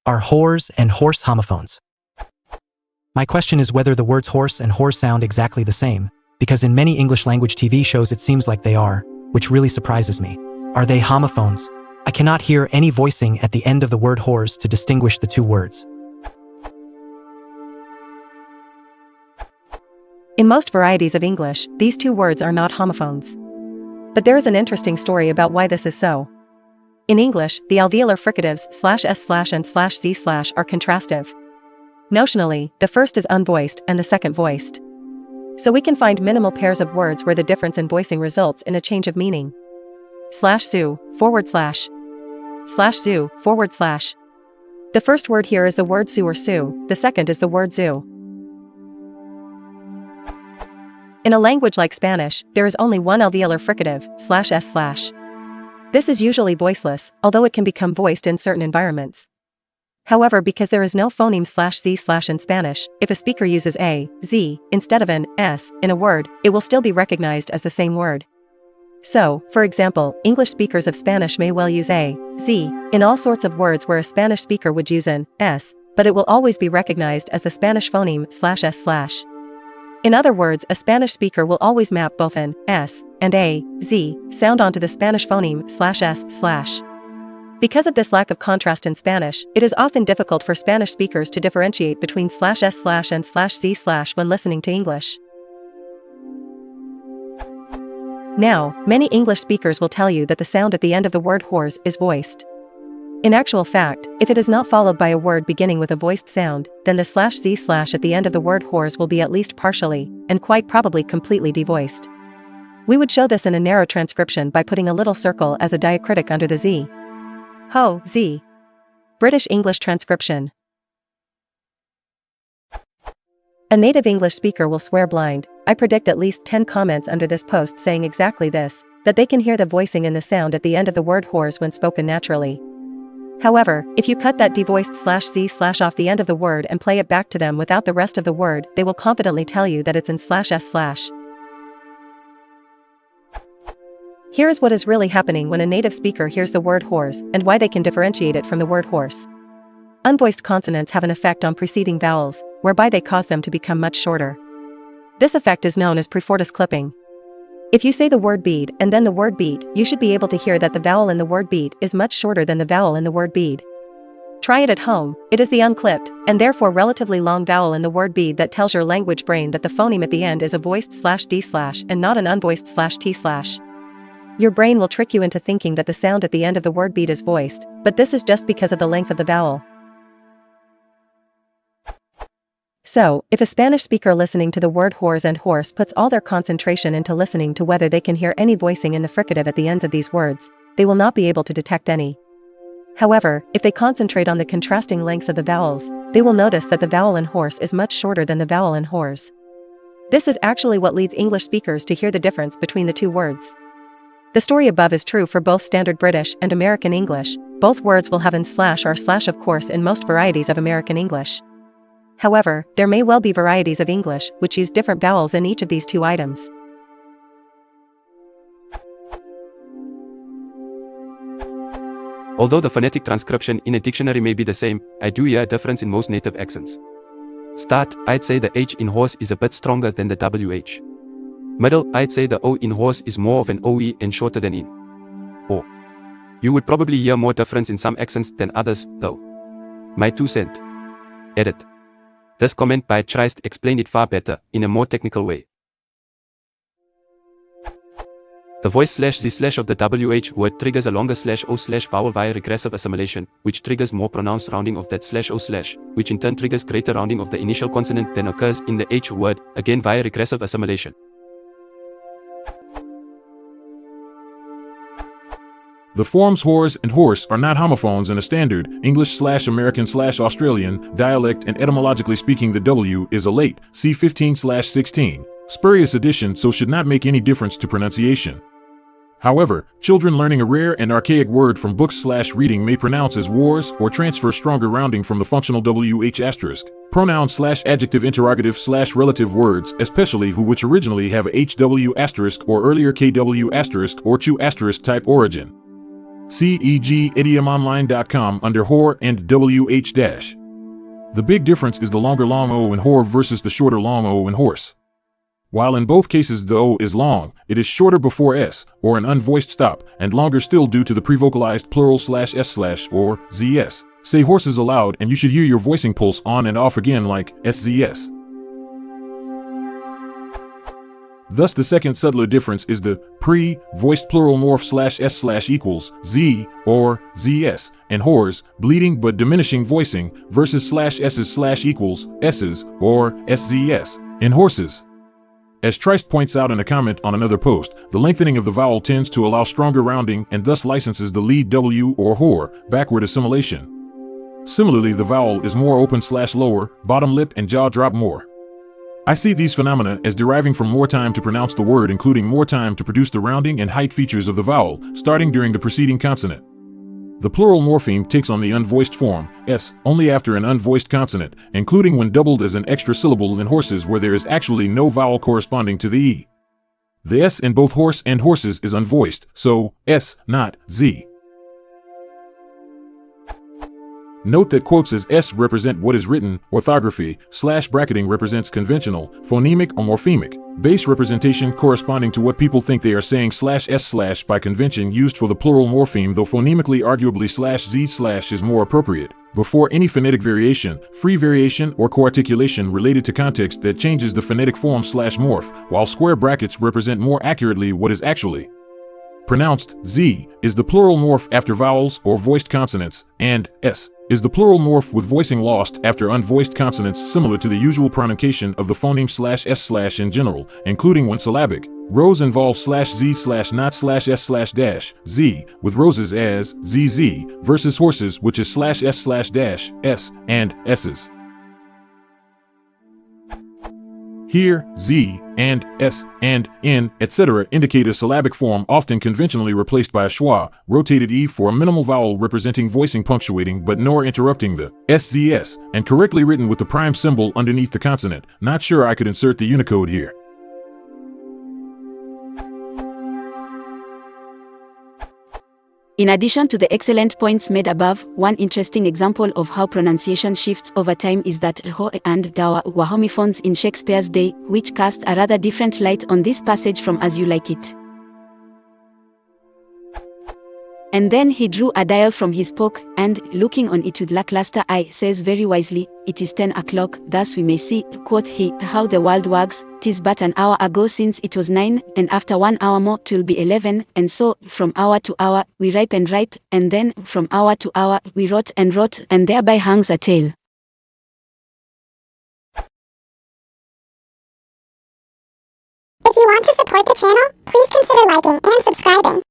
Are whores and horse homophones? My question is whether the words horse and whore sound exactly the same, because in many English language TV shows it seems like they are, which really surprises me. Are they homophones? I cannot hear any voicing at the end of the word whores to distinguish the two words. In most varieties of English, these two words are not homophones. But there is an interesting story about why this is so. In English, the alveolar fricatives /s/ and /z/ are contrastive. Notionally, the first is unvoiced and the second voiced. So we can find minimal pairs of words where the difference in voicing results in a change of meaning. /zoo, /zoo, /. The first word here is the word sue or sue, the second is the word zoo. In a language like Spanish, there is only one alveolar fricative, /s/. This is usually voiceless, although it can become voiced in certain environments. However, because there is no phoneme /z/ in Spanish, if a speaker uses a, z, instead of an s, in a word, it will still be recognized as the same word. So, for example, English speakers of Spanish may well use a, z, in all sorts of words where a Spanish speaker would use an s, but it will always be recognized as the Spanish phoneme /s/. In other words, a Spanish speaker will always map both an s and a, z, sound onto the Spanish phoneme /s/. Because of this lack of contrast in Spanish, it is often difficult for Spanish speakers to differentiate between /s/ and /z/ when listening to English. Now, many English speakers will tell you that the sound at the end of the word whores is voiced. In actual fact, if it is not followed by a word beginning with a voiced sound, then the /z/ at the end of the word whores will be at least partially, and quite probably completely devoiced. We would show this in a narrow transcription by putting a little circle as a diacritic under the z. Ho, z. British English transcription. A native English speaker will swear blind. I predict at least 10 comments under this post saying exactly this, that they can hear the voicing in the sound at the end of the word whores when spoken naturally. However, if you cut that devoiced /z/ off the end of the word and play it back to them without the rest of the word, they will confidently tell you that it's in /s/. Here is what is really happening when a native speaker hears the word whores, and why they can differentiate it from the word horse. Unvoiced consonants have an effect on preceding vowels, whereby they cause them to become much shorter. This effect is known as prefortis clipping. If you say the word bead and then the word beat, you should be able to hear that the vowel in the word beat is much shorter than the vowel in the word bead. Try it at home. It is the unclipped, and therefore relatively long vowel in the word bead that tells your language brain that the phoneme at the end is a voiced /d/ and not an unvoiced /t/. Your brain will trick you into thinking that the sound at the end of the word beat is voiced, but this is just because of the length of the vowel. So, if a Spanish speaker listening to the word whores and horse puts all their concentration into listening to whether they can hear any voicing in the fricative at the ends of these words, they will not be able to detect any. However, if they concentrate on the contrasting lengths of the vowels, they will notice that the vowel in horse is much shorter than the vowel in whores. This is actually what leads English speakers to hear the difference between the two words. The story above is true for both Standard British and American English. Both words will have an / or / of course in most varieties of American English. However, there may well be varieties of English which use different vowels in each of these two items. Although the phonetic transcription in a dictionary may be the same, I do hear a difference in most native accents. Start, I'd say the H in horse is a bit stronger than the WH. Middle, I'd say the O in horse is more of an OE and shorter than in O. You would probably hear more difference in some accents than others, though. My 2 cents. Edit. This comment by tries to explain it far better, in a more technical way. The voice /z/ of the WH word triggers a longer /o/ vowel via regressive assimilation, which triggers more pronounced rounding of that /o/, which in turn triggers greater rounding of the initial consonant than occurs in the H word, again via regressive assimilation. The forms whores and horse are not homophones in a standard English/American/Australian dialect, and etymologically speaking the W is a late C15/16 spurious addition, so should not make any difference to pronunciation. However, children learning a rare and archaic word from books/reading may pronounce as wars or transfer stronger rounding from the functional WH*, pronoun/adjective interrogative/relative words, especially which originally have a HW* or earlier KW* or CHU* type origin. CEG idiomonline.com under whore and WH dash. The big difference is the longer long O in whore versus the shorter long O in horse. While in both cases the O is long, it is shorter before S, or an unvoiced stop, and longer still due to the pre-vocalized plural /s/ or ZS. Say horses aloud and you should hear your voicing pulse on and off again like SZS. Thus the second subtler difference is the pre-voiced plural morph /s/ equals Z or ZS, and whores, bleeding but diminishing voicing, versus /s's/ equals S's or SZS, in horses. As Trist points out in a comment on another post, the lengthening of the vowel tends to allow stronger rounding and thus licenses the lead W or whore, backward assimilation. Similarly, the vowel is more open/lower, bottom lip and jaw drop more. I see these phenomena as deriving from more time to pronounce the word, including more time to produce the rounding and height features of the vowel, starting during the preceding consonant. The plural morpheme takes on the unvoiced form, S, only after an unvoiced consonant, including when doubled as an extra syllable in horses where there is actually no vowel corresponding to the E. The S in both horse and horses is unvoiced, so S, not Z. Note that quotes as S represent what is written, orthography, /bracketing represents conventional, phonemic or morphemic, base representation corresponding to what people think they are saying /s/ by convention used for the plural morpheme, though phonemically arguably /z/ is more appropriate, before any phonetic variation, free variation or coarticulation related to context that changes the phonetic form /morph, while square brackets represent more accurately what is actually pronounced. Z is the plural morph after vowels or voiced consonants, and S is the plural morph with voicing lost after unvoiced consonants, similar to the usual pronunciation of the phoneme /s/ in general, including when syllabic. Rose involve /z/ not /s/ z, with roses as zz, versus horses which is /s/ s and s's. Here, Z, and S, and N, etc. indicate a syllabic form often conventionally replaced by a schwa, rotated E for a minimal vowel representing voicing punctuating but nor interrupting the SZS, and correctly written with the prime symbol underneath the consonant. Not sure I could insert the Unicode here. In addition to the excellent points made above, one interesting example of how pronunciation shifts over time is that ho and dawa were homophones in Shakespeare's day, which cast a rather different light on this passage from As You Like It. And then he drew a dial from his poke, and, looking on it with lackluster eye, says very wisely, "It is 10 o'clock, thus we may see," quoth he, "how the world wags. 'Tis but an hour ago since it was 9, and after 1 hour more 'twill be 11, and so, from hour to hour, we ripe and ripe, and then, from hour to hour, we rot and rot, and thereby hangs a tale." If you want to support the channel, please consider liking and subscribing.